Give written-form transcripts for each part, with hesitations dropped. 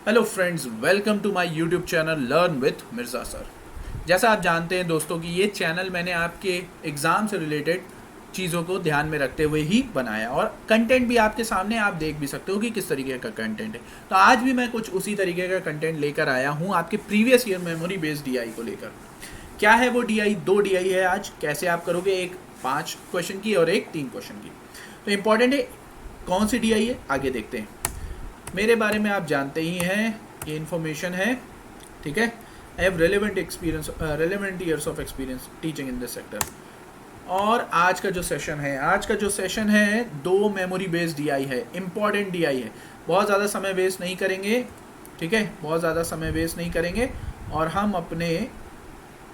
Hello friends, welcome to my YouTube channel learn with Mirza sir. जैसा आप जानते हैं दोस्तों कि ये चैनल मैंने आपके एग्ज़ाम से रिलेटेड चीज़ों को ध्यान में रखते हुए ही बनाया और कंटेंट भी आपके सामने आप देख भी सकते हो कि किस तरीके का कंटेंट है। तो आज भी मैं कुछ उसी तरीके का कंटेंट लेकर आया हूँ आपके previous year memory based DI को लेकर। क्या है वो डीआई? 2 डीआई है आज। कैसे आप करोगे? एक 5 क्वेश्चन की और एक 3 क्वेश्चन की। तो इम्पॉर्टेंट है। कौन सी डीआई है आगे देखते हैं। मेरे बारे में आप जानते ही हैं, ये इन्फॉर्मेशन है, ठीक है। I have relevant years of experience teaching in this sector. और आज का जो सेशन है 2 मेमोरी बेस्ड डीआई है, इम्पॉर्टेंट डीआई है। बहुत ज़्यादा समय वेस्ट नहीं करेंगे, ठीक है, बहुत ज़्यादा समय वेस्ट नहीं करेंगे और हम अपने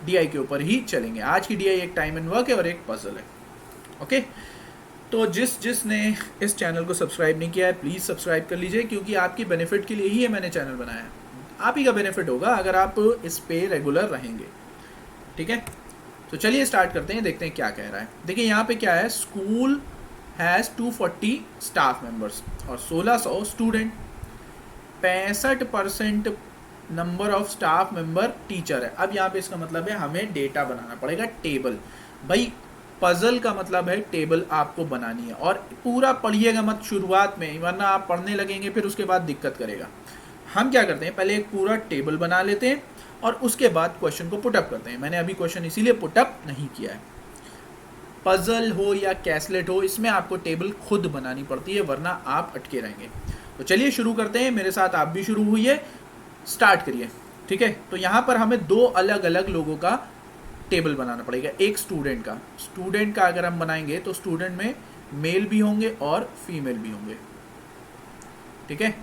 डीआई के ऊपर ही चलेंगे। आज की डीआई एक टाइम एंड वर्क है और एक पजल है, ओके। तो जिसने इस चैनल को सब्सक्राइब नहीं किया है प्लीज़ सब्सक्राइब कर लीजिए, क्योंकि आपकी बेनिफिट के लिए ही ये मैंने चैनल बनाया है। आप ही का बेनिफिट होगा अगर आप इस पे रेगुलर रहेंगे, ठीक है। तो चलिए स्टार्ट करते हैं, देखते हैं क्या कह रहा है। देखिए यहाँ पे क्या है, स्कूल हैज़ 240 स्टाफ मेंबर्स और 1600 student. 65% number of staff member teacher है। अब यहाँ पे इसका मतलब है हमें डेटा बनाना पड़ेगा, टेबल। भाई पजल का मतलब है टेबल आपको बनानी है, और पूरा पढ़िएगा मत शुरुआत में, वरना आप पढ़ने लगेंगे फिर उसके बाद दिक्कत करेगा। हम क्या करते हैं, पहले एक पूरा टेबल बना लेते हैं और उसके बाद क्वेश्चन को पुटअप करते हैं। मैंने अभी क्वेश्चन इसीलिए पुटअप नहीं किया है। पजल हो या कैसलेट हो, इसमें आपको टेबल खुद बनानी पड़ती है, वरना आप अटके रहेंगे। तो चलिए शुरू करते हैं, मेरे साथ आप भी शुरू हुई है, स्टार्ट करिए, ठीक है। तो यहाँ पर हमें 2 अलग अलग लोगों का टेबल बनाना पड़ेगा। एक स्टूडेंट का अगर हम बनाएंगे तो स्टूडेंट में मेल भी होंगे और फीमेल भी होंगे, ठीक है।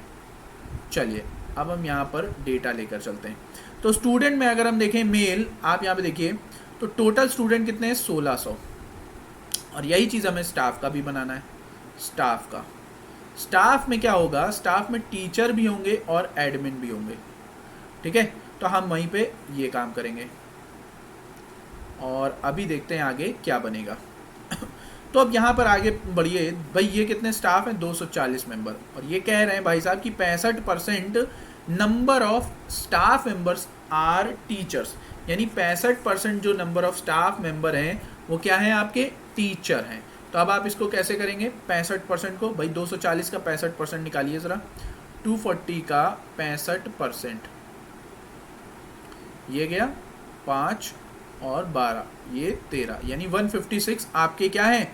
चलिए अब हम यहाँ पर डेटा लेकर चलते हैं। तो स्टूडेंट में अगर हम देखें मेल, आप यहाँ पे देखिए तो टोटल स्टूडेंट कितने हैं, 1600। और यही चीज़ हमें स्टाफ का भी बनाना है। स्टाफ में क्या होगा, स्टाफ में टीचर भी होंगे और एडमिन भी होंगे, ठीक है। तो हम वहीं पे ये काम करेंगे और अभी देखते हैं आगे क्या बनेगा। तो अब यहाँ पर आगे बढ़िए। भाई ये कितने स्टाफ हैं, 240 मेंबर। और ये कह रहे हैं भाई साहब कि 65% number of staff members are teachers, यानी 65% जो नंबर ऑफ स्टाफ मेंबर हैं वो क्या है, आपके टीचर हैं। तो अब आप इसको कैसे करेंगे, 65% को, भाई 240 का 65% निकालिए ज़रा। 240 का 65%, ये गया 5 और 12, ये 13, यानी 156 आपके क्या हैं,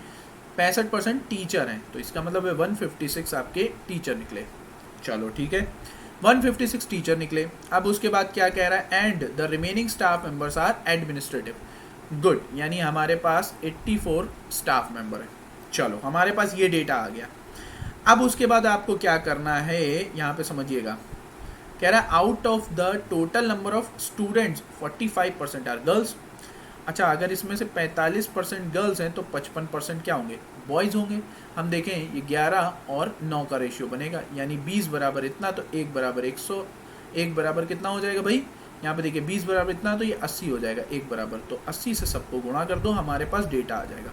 65% टीचर हैं। तो इसका मतलब है 156 आपके टीचर निकले। चलो ठीक है, 156 टीचर निकले। अब उसके बाद क्या कह रहा है, and the remaining staff members are administrative. Good, यानी हमारे पास 84 स्टाफ मेंबर है। चलो हमारे पास ये डेटा आ गया। अब उसके बाद आपको क्या करना है, यहाँ पे समझिएगा। कह रहा है out of the total number of students 45% are girls. अच्छा, अगर इसमें से 45% गर्ल्स हैं तो 55% क्या होंगे, बॉयज़ होंगे। हम देखें ये 11 और 9 का रेशियो बनेगा, यानी 20 बराबर इतना, तो 1 बराबर 100, 1 बराबर कितना हो जाएगा भाई, यहाँ पे देखिए 20 बराबर इतना, तो ये 80 हो जाएगा, 1 बराबर। तो 80 से सबको गुणा कर दो, हमारे पास डेटा आ जाएगा।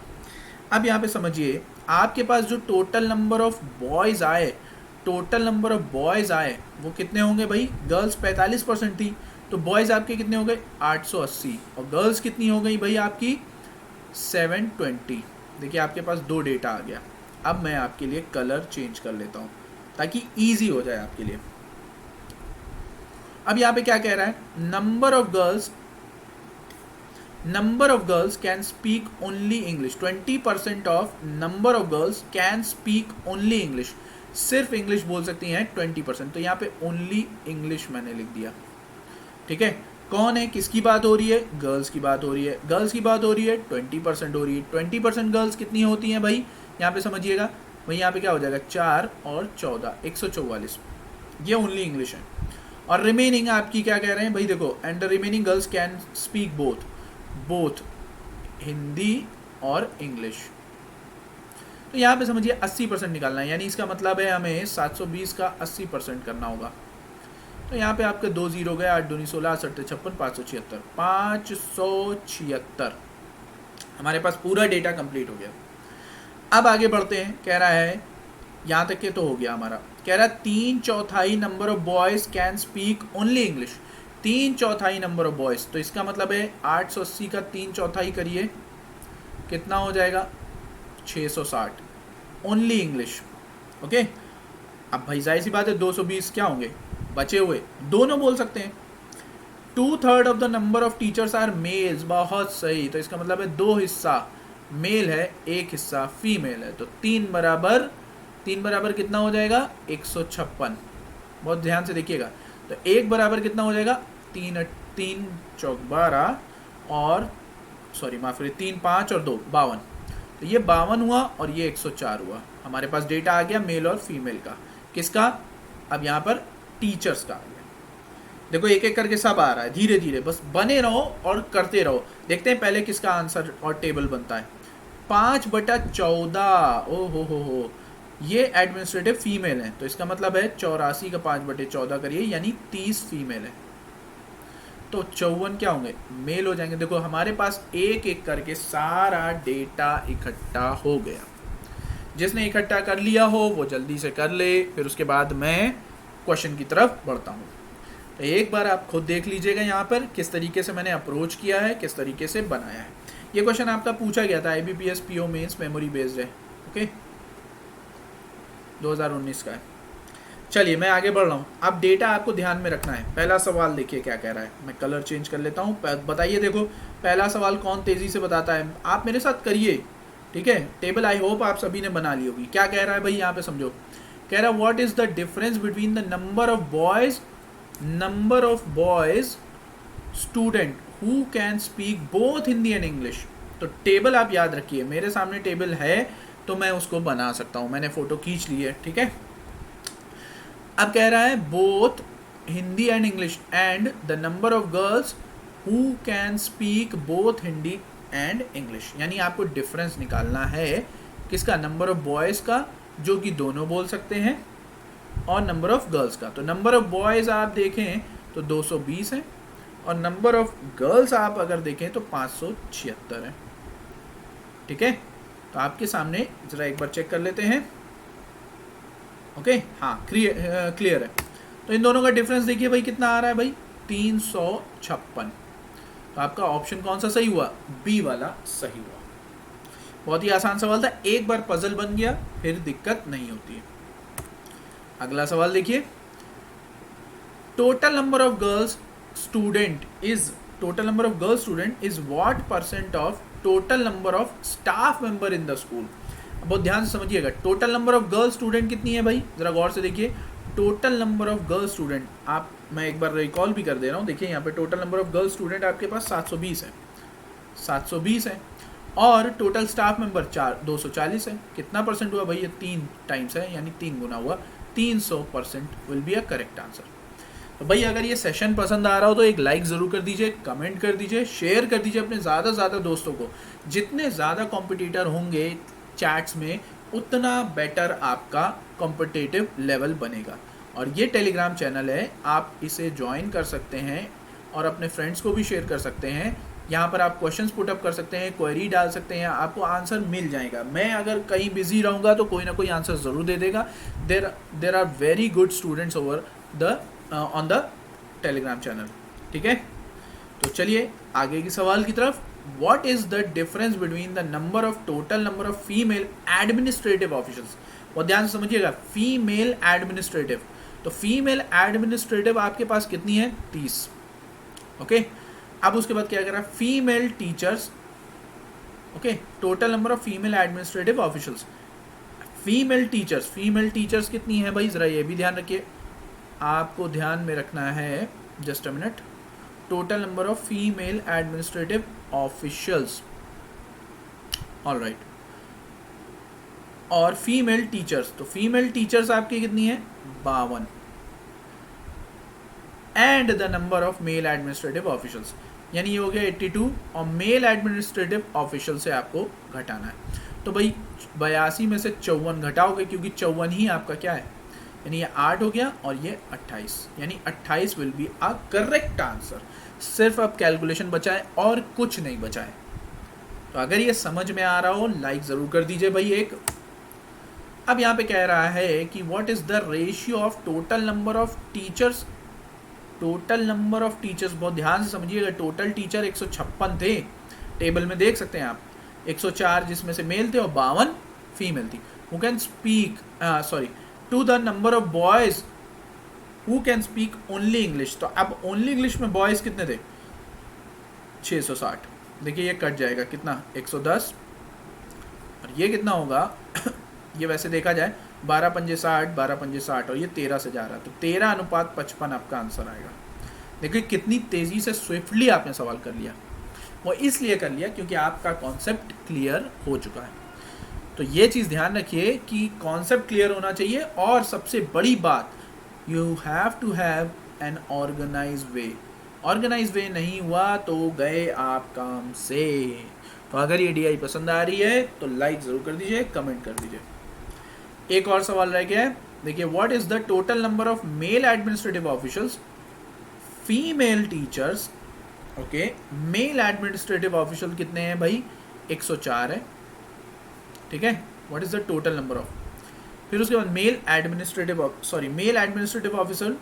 अब यहाँ पे समझिए, आपके पास जो टोटल नंबर ऑफ बॉयज़ आए वो कितने होंगे भाई, गर्ल्स 45% थी तो बॉयज़ आपके कितने हो गए, 880, और गर्ल्स कितनी हो गई भाई आपकी, 720। देखिए आपके पास 2 डेटा आ गया। अब मैं आपके लिए कलर चेंज कर लेता हूँ ताकि ईजी हो जाए आपके लिए। अब यहाँ पे क्या कह रहा है, number of girls can speak only English. 20% of number of girls can speak only English, सिर्फ इंग्लिश बोल सकती हैं 20%। तो यहाँ पे ओनली इंग्लिश मैंने लिख दिया, ठीक है। कौन है, किसकी बात हो रही है, गर्ल्स की बात हो रही है। गर्ल्स की बात हो रही है, 20% हो रही है। 20% गर्ल्स कितनी होती हैं भाई, यहाँ पे समझिएगा। भाई यहाँ पे क्या हो जाएगा, 4 और 14, 144, ये ओनली इंग्लिश है। और रिमेनिंग आपकी क्या कह रहे हैं भाई, देखो, and the remaining girls can speak both Hindi और इंग्लिश। तो यहाँ पे समझिए 80% निकालना है, यानी इसका मतलब है हमें 720 का 80% करना होगा। तो यहाँ पे आपके 2 0 गए, 8 दूनी 16, 8 56, 576 हमारे पास पूरा डेटा कंप्लीट हो गया। अब आगे बढ़ते हैं। कह रहा है यहाँ तक के तो हो गया हमारा। कह रहा 3/4 number of boys can speak only English. 3/4 number of boys, तो इसका मतलब है 880 का 3/4 करिए, कितना हो जाएगा 660, ओनली इंग्लिश। ओके, अब भाई जाहिर सी बात है 220 क्या होंगे बचे हुए, दोनों बोल सकते हैं। 2/3 of the number of teachers are males, बहुत सही, तो इसका मतलब है 2 हिस्सा मेल है, 1 हिस्सा फीमेल है, तो 3 बराबर कितना हो जाएगा 156। बहुत ध्यान से देखिएगा, तो 1 बराबर कितना हो जाएगा 3 चौक 12 और सॉरी माफ करिए 3 5 और 2 52, तो ये 52 हुआ और ये 104 हुआ। हमारे पास डेटा आ गया मेल और फीमेल का, किसका, अब यहाँ पर टीचर्स का आ गया। देखो एक एक करके सब आ रहा है, धीरे धीरे बस बने रहो और करते रहो। देखते हैं पहले किसका आंसर और टेबल बनता है। 5/14, ओ हो, ये एडमिनिस्ट्रेटिव फीमेल है, तो इसका मतलब है 84 का 5/14 करिए, यानी 30 फीमेल है, तो 54 क्या होंगे मेल हो जाएंगे। देखो हमारे पास एक एक करके सारा डेटा इकट्ठा हो गया। जिसने इकट्ठा कर लिया हो वो जल्दी से कर ले, फिर उसके बाद मैं क्वेश्चन की तरफ बढ़ता हूँ। तो एक बार आप खुद देख लीजिएगा यहाँ पर किस तरीके से मैंने अप्रोच किया है, किस तरीके से बनाया है। ये क्वेश्चन आपका पूछा गया था, IBPS PO mains memory based है, ओके, 2019 का है। चलिए मैं आगे बढ़ रहा हूँ। अब डेटा आपको ध्यान में रखना है। पहला सवाल देखिए क्या कह रहा है, मैं कलर चेंज कर लेता हूँ, बताइए। देखो पहला सवाल कौन तेज़ी से बताता है, आप मेरे साथ करिए, ठीक है। टेबल आई होप आप सभी ने बना ली होगी। क्या कह रहा है भाई यहाँ पे समझो, कह रहा है what is the difference between the number of boys student who can speak both Hindi and English. तो टेबल आप याद रखिए, मेरे सामने टेबल है तो मैं उसको बना सकता हूँ, मैंने फोटो खींच ली है, ठीक है। अब कह रहा है both Hindi and English and the number of girls who can speak both Hindi and English, यानी आपको डिफरेंस निकालना है किसका, नंबर ऑफ बॉयज़ का जो कि दोनों बोल सकते हैं और नंबर ऑफ गर्ल्स का। तो नंबर ऑफ बॉयज़ आप देखें तो 220 है और नंबर ऑफ गर्ल्स आप अगर देखें तो 576 है, ठीक है। तो आपके सामने ज़रा एक बार चेक कर लेते हैं, ओके, हाँ क्लियर है। तो इन दोनों का डिफरेंस देखिए भाई कितना आ रहा है भाई 356। तो आपका ऑप्शन कौन सा सही हुआ, बी वाला सही हुआ। बहुत ही आसान सवाल था, एक बार पजल बन गया फिर दिक्कत नहीं होती है। अगला सवाल देखिए, total number of girls student is what percent of total number of staff member in the school. बहुत ध्यान से समझिएगा, total number of girl student कितनी है भाई, जरा गौर से देखिए। Total number of girl student आप, मैं एक बार रिकॉल भी कर दे रहा हूँ, देखिए यहाँ पे total number of girl student आपके पास 720 है और टोटल स्टाफ मेंबर 240 है। कितना परसेंट हुआ भाई, ये 3 टाइम्स है, यानी 3 गुना हुआ, 300% will be a correct answer. तो भाई अगर ये सेशन पसंद आ रहा हो तो एक लाइक ज़रूर कर दीजिए, कमेंट कर दीजिए, शेयर कर दीजिए अपने ज़्यादा से ज़्यादा दोस्तों को। जितने ज़्यादा कॉम्पिटिटर होंगे चैट्स में उतना बेटर आपका कॉम्पिटिटिव लेवल बनेगा। और ये टेलीग्राम चैनल है, आप इसे ज्वाइन कर सकते हैं और अपने फ्रेंड्स को भी शेयर कर सकते हैं। यहाँ पर आप क्वेश्चंस पुटअप कर सकते हैं, क्वेरी डाल सकते हैं, आपको आंसर मिल जाएगा। मैं अगर कहीं बिजी रहूँगा तो कोई ना कोई आंसर ज़रूर दे देगा। There are very good students over the on the Telegram channel, ठीक है। तो चलिए आगे की सवाल की तरफ। What is the difference between the total number of female administrative officials? बहुत ध्यान से समझिएगा, फीमेल एडमिनिस्ट्रेटिव, तो फीमेल एडमिनिस्ट्रेटिव आपके पास कितनी है 30, ओके। अब उसके बाद क्या कह रहा है, female teachers, okay, total number of female administrative officials. Female teachers कितनी है भाई, जरा ये भी ध्यान रखिए, आपको ध्यान में रखना है, just a minute. Total number of female administrative officials, all right, और फीमेल टीचर्स, तो फीमेल टीचर्स आपकी कितनी है 52, and the number of male administrative officials, यानी ये हो गया 82, और मेल एडमिनिस्ट्रेटिव ऑफिशियल से आपको घटाना है। तो भाई 82 में से 54 घटाओगे, क्योंकि 54 ही आपका क्या है, यानी ये 8 हो गया और ये 28, यानी 28 will be a correct answer. सिर्फ अब कैलकुलेशन बचा है और कुछ नहीं बचा है। तो अगर ये समझ में आ रहा हो लाइक ज़रूर कर दीजिए भाई एक, अब यहाँ पे कह रहा है कि what is the ratio of total number of teachers. Total number of teachers, बहुत ध्यान से समझिएगा, टोटल टीचर 156 थे, टेबल में देख सकते हैं आप, 104 जिसमें से मेल थे और 52 फीमेल थी। Who can speak to the number of boys who can speak only English. तो अब ओनली इंग्लिश में बॉयज कितने थे, 660। देखिए ये कट जाएगा कितना, 110, और ये कितना होगा ये वैसे देखा जाए 12 पंजे 60, 12 पंजे 60, और ये 13 से जा रहा है, तो 13:55 आपका आंसर आएगा। देखिए कितनी तेज़ी से स्विफ्टली आपने सवाल कर लिया। वो इसलिए कर लिया क्योंकि आपका कॉन्सेप्ट क्लियर हो चुका है। तो ये चीज़ ध्यान रखिए कि कॉन्सेप्ट क्लियर होना चाहिए, और सबसे बड़ी बात, you have to have an organize way. Organize way नहीं हुआ तो गए आप काम से। तो अगर ये DI पसंद आ रही है तो लाइक ज़रूर कर दीजिए, कमेंट कर दीजिए। एक और सवाल रह गया है, देखिए what is the total number of male administrative officials, female teachers. Okay, male administrative official कितने हैं भाई, 104 है, ठीक है। What is the total number of, फिर उसके बाद मेल एडमिनिस्ट्रेटिव ऑफिशियल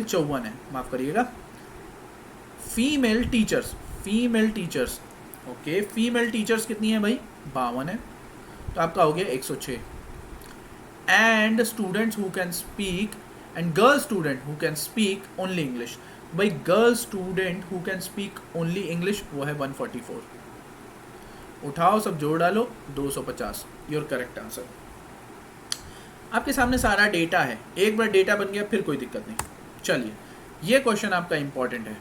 54 है, माफ करिएगा। Female teachers okay, female teachers कितनी है भाई, 52 है, तो आपका हो गया 106। And students who can speak, and girl student who can speak only English. भाई girl student who can speak only English वो है 144। उठाओ सब जोड़ डालो, 250, योर करेक्ट आंसर। आपके सामने सारा डेटा है, एक बार डेटा बन गया फिर कोई दिक्कत नहीं। चलिए ये क्वेश्चन आपका इंपॉर्टेंट है,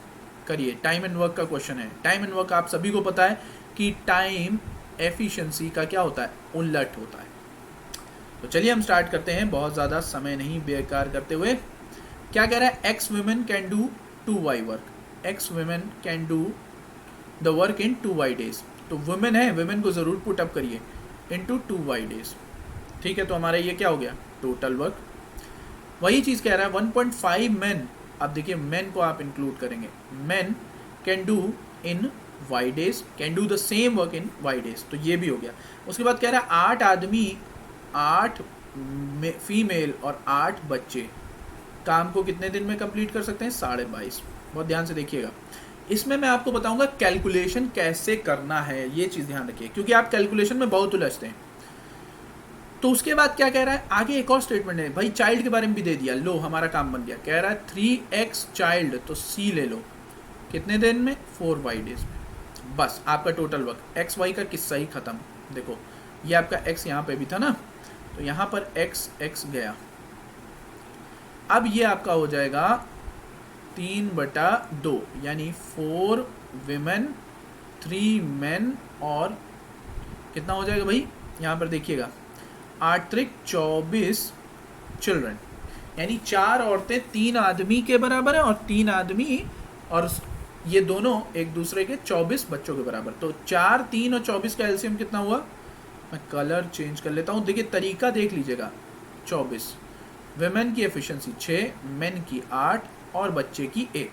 करिए। टाइम एंड वर्क का क्वेश्चन है। टाइम एंड वर्क आप सभी को पता है कि टाइम एफिशिएंसी का क्या होता है, उलट होता है। तो चलिए हम स्टार्ट करते हैं, बहुत ज़्यादा समय नहीं बेकार करते हुए। क्या कह रहा है, x women can do 2y work. X women can do the work in 2y days. तो वुमेन है, वुमेन को ज़रूर पुट अप करिए, इनटू 2y डेज, ठीक है। तो हमारा ये क्या हो गया, टोटल वर्क। वही चीज़ कह रहा है 1.5 मैन। अब देखिए मैन को आप इंक्लूड करेंगे, man can do in y days, can do the same work in y days, तो ये भी हो गया। उसके बाद कह रहा है 8 आदमी, 8 फीमेल और 8 बच्चे काम को कितने दिन में कंप्लीट कर सकते हैं, 22.5। बहुत ध्यान से देखिएगा, इसमें मैं आपको बताऊंगा कैलकुलेशन कैसे करना है, ये चीज़ ध्यान रखिए, क्योंकि आप कैलकुलेशन में बहुत उलझते हैं। तो उसके बाद क्या कह रहा है, आगे एक और स्टेटमेंट है भाई, चाइल्ड के बारे में भी दे दिया, लो हमारा काम बन गया। कह रहा है 3x चाइल्ड, तो C ले लो, कितने दिन में, 4y डेज में। बस आपका टोटल वर्क, एक्स वाई का किस्सा ही खत्म। देखो ये आपका x यहाँ पे भी था ना, तो यहाँ पर x गया। अब ये आपका हो जाएगा 3/2, यानी 4 विमेन 3 मेन, और कितना हो जाएगा भाई, यहाँ पर देखिएगा 8 त्रिक 24 चिल्ड्रन, यानी 4 औरतें 3 आदमी के बराबर है, और 3 आदमी और ये दोनों एक दूसरे के 24 बच्चों के बराबर। तो 4, 3 और 24 का एलसीएम कितना हुआ, मैं कलर चेंज कर लेता हूँ, देखिए तरीका देख लीजिएगा। 24, वेमेन की एफिशिएंसी 6, मेन की 8 और बच्चे की 1।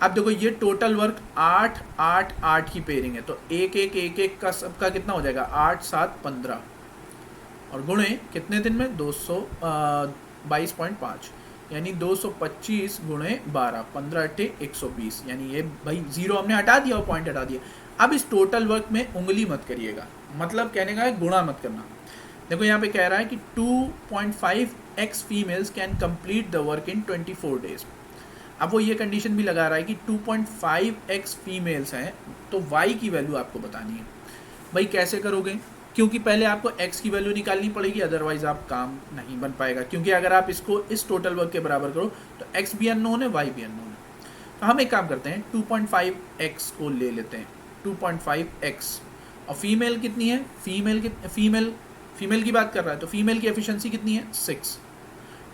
अब देखो ये टोटल वर्क 8, 8, 8 की पेयरिंग है, तो 1, 1, 1, 1 का सबका कितना हो जाएगा, 8, 7, 15, और गुणे कितने दिन में, 222.5, यानी 225 गुणे 12, 15 × 120, यानी ये भाई जीरो हमने हटा दिया और पॉइंट हटा दिया। अब इस टोटल वर्क में उंगली मत करिएगा, मतलब कहने का है गुणा मत करना। देखो यहाँ पे कह रहा है कि 2.5x females can complete the work in 24 days. अब वो ये कंडीशन भी लगा रहा है कि 2.5x फीमेल्स हैं, तो y की वैल्यू आपको बतानी है। भाई कैसे करोगे, क्योंकि पहले आपको x की वैल्यू निकालनी पड़ेगी, अदरवाइज आप काम नहीं बन पाएगा। क्योंकि अगर आप इसको इस टोटल वर्क के बराबर करो तो x भी अननोन है, y भी अननोन है। तो हम एक काम करते हैं, 2.5x को ले लेते हैं, 2.5x, और फीमेल कितनी है, फीमेल की बात कर रहा है, तो फीमेल की एफिशिएंसी कितनी है, 6,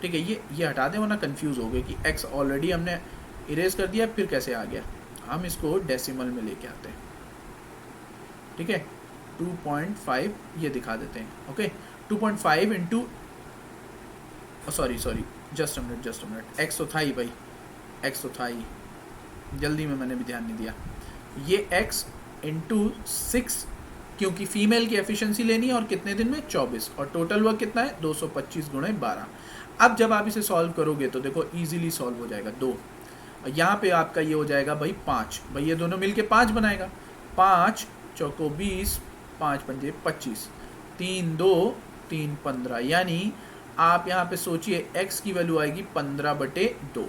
ठीक है। ये हटा दें वरना कंफ्यूज हो गए कि x ऑलरेडी हमने इरेज कर दिया, फिर कैसे आ गया। हम इसको डेसिमल में लेके आते हैं, ठीक है। 2.5 ये दिखा देते हैं, okay. 2.5 into, sorry just a minute, x तो था ही भाई, x तो था ही, जल्दी में मैंने भी ध्यान नहीं दिया। ये x इंटू 6 क्योंकि फीमेल की एफिशिएंसी लेनी है और कितने दिन में 24, और टोटल वर्क कितना है 225 गुणे 12। अब जब आप इसे सॉल्व करोगे तो देखो इजीली सॉल्व हो जाएगा। 2 यहाँ पे आपका ये हो जाएगा भाई 5, भाई ये दोनों मिलके 5 बनाएगा। 5 चौको 20, 5 पंजे 25, 3 2 3 15, यानी आप यहाँ पे सोचिए x की वैल्यू आएगी 15/2।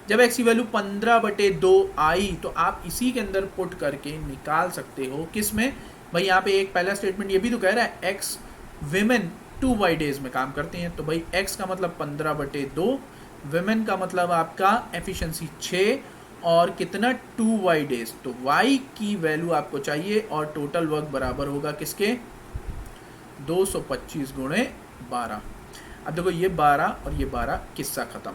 जब x की वैल्यू 15/2 आई तो आप इसी के अंदर पुट करके निकाल सकते हो किस में भाई, यहाँ पे एक पहला स्टेटमेंट ये भी तो कह रहा है x विमेन 2y डेज में काम करते हैं, तो भाई x का मतलब 15/2, विमेन का मतलब आपका एफिशिएंसी 6 और कितना 2y डेज, तो y की वैल्यू आपको चाहिए और टोटल वर्क बराबर होगा किसके 225 गुणे 12। अब देखो ये 12 और ये 12 किस्सा खत्म,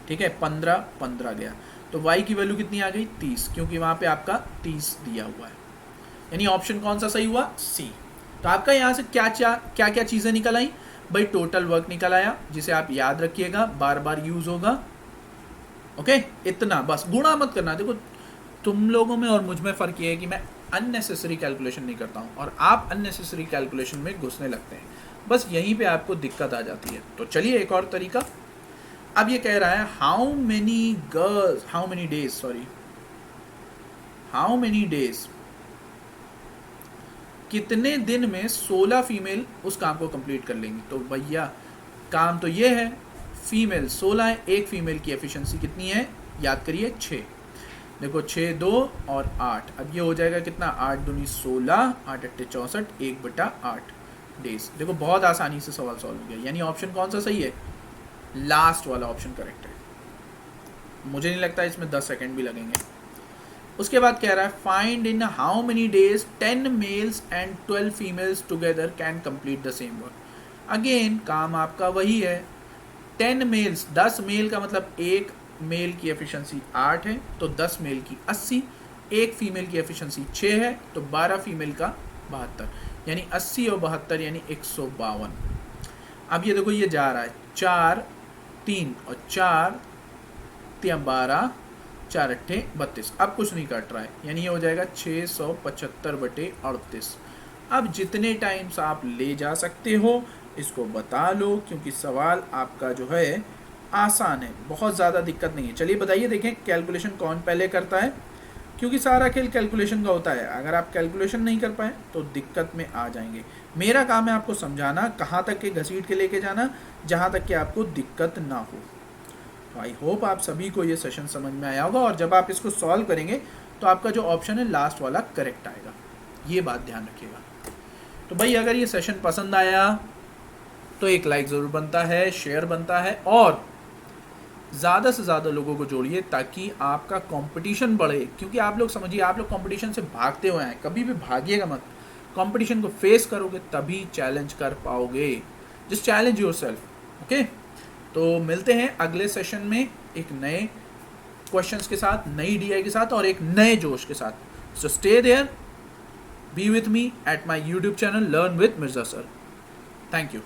ठीक है 15 15 गया, तो y की वैल्यू कितनी आ गई 30, क्योंकि वहाँ पे आपका 30 दिया हुआ है, यानी ऑप्शन कौन सा सही हुआ सी। तो आपका यहाँ से क्या क्या चीज़ें निकल आई भाई, टोटल वर्क निकल आया जिसे आप याद रखिएगा, बार बार यूज होगा। ओके इतना बस, गुणा मत करना। देखो तुम लोगों में और मुझ में फ़र्क ये है कि मैं अननेसेसरी कैलकुलेशन नहीं करता हूँ और आप अननेसेसरी कैलकुलेशन में घुसने लगते हैं, बस यहीं पे आपको दिक्कत आ जाती है। तो चलिए एक और तरीका, अब ये कह रहा है हाउ मेनी डेज कितने दिन में 16 फीमेल उस काम को कंप्लीट कर लेंगी। तो भैया काम तो ये है, फीमेल 16 है, एक फीमेल की एफिशिएंसी कितनी है याद करिए 6, देखो 6 2 और 8, अब ये हो जाएगा कितना 8 दूनी 16, 8 अट्ठे 64, 1/8 डेज। देखो बहुत आसानी से सवाल सॉल्व हो गया, यानी ऑप्शन कौन सा सही है, लास्ट वाला ऑप्शन करेक्ट है। मुझे नहीं लगता इसमें 10 सेकंड भी लगेंगे। उसके बाद कह रहा है find in how many days 10 mails and 12 females together can complete the same work. Again काम आपका वही है, 10 मेल्स 10 मेल का मतलब एक मेल की एफिशिएंसी 8 है तो 10 मेल की 80, एक फीमेल की एफिशिएंसी 6 है तो 12 फीमेल का 72, यानी 80 और 72 यानी 152। अब ये देखो ये जा रहा है 4 3 और 4 12, 4 अट्ठे 32, अब कुछ नहीं कट रहा है, यानी ये हो जाएगा 675/38। अब जितने टाइम्स आप ले जा सकते हो इसको बता लो, क्योंकि सवाल आपका जो है आसान है, बहुत ज़्यादा दिक्कत नहीं है। चलिए बताइए, देखें कैलकुलेशन कौन पहले करता है, क्योंकि सारा खेल कैलकुलेशन का होता है। अगर आप कैलकुलेशन नहीं कर पाए तो दिक्कत में आ जाएंगे। मेरा काम है आपको समझाना, कहाँ तक के घसीट के लेके जाना जहाँ तक कि आपको दिक्कत ना हो। आई होप आप सभी को ये सेशन समझ में आया होगा, और जब आप इसको सॉल्व करेंगे तो आपका जो ऑप्शन है लास्ट वाला करेक्ट आएगा, ये बात ध्यान रखिएगा। तो भाई अगर ये सेशन पसंद आया तो एक लाइक ज़रूर बनता है, शेयर बनता है, और ज़्यादा से ज़्यादा लोगों को जोड़िए ताकि आपका कंपटीशन बढ़े। क्योंकि आप लोग समझिए, आप लोग कंपटीशन से भागते हुए हैं, कभी भी भागिएगा मत, कंपटीशन को फेस करोगे तभी चैलेंज कर पाओगे। Just challenge yourself. ओके, तो मिलते हैं अगले सेशन में एक नए क्वेश्चंस के साथ, नई डीआई के साथ और एक नए जोश के साथ। So stay there, be with me at my YouTube channel learn with Mirza sir. Thank you.